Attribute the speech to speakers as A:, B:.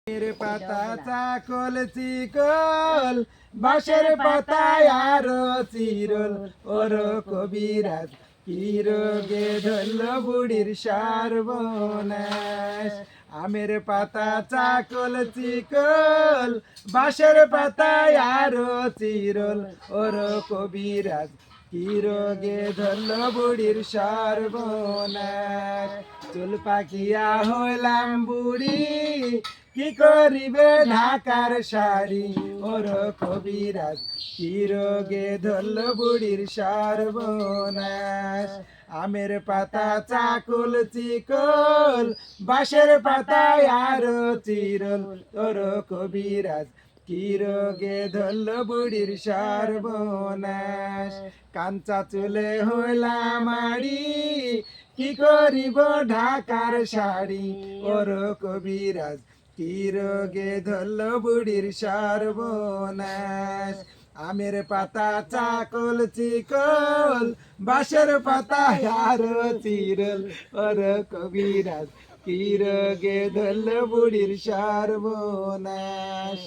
A: মেরে পাতা চাকল চিকল বাঁশের পাতায় আরো চিরল ওর কবিরাজ কি রোগে ধরল বুড়ির সর্বনাশ। আমের পাতা চাকল চিকল বাঁশের পাতায় আরো চিরল ওর কবিরাজ কি রোগে ধরল বুড়ির সর্বনাশ। চুল পাকিয়া হইলাম বুড়ি কি করিবে ঢাকার শাড়ি ওর কবিরাজ কি রোগে ধরল বুড়ির সর্বনাশ। আমের পাতা চাকুল চিকল বাঁশের পাতায় আরো চিরল ওর কবিরাজ কি রোগে ধরল বুড়ির সর্বনাশ। কাঞ্চা চুলে হইলাম মাড়ি কি করিব ঢাকার শাড়ি ওর কবিরাজ কি রোগে ধরল বুড়ির সর্বনাশ। আমের পাতা চাকল চিকল বাঁশের পাতা আরো চিরল ওর কবিরাজ কি রোগে ধরল বুড়ির সর্বনাশ।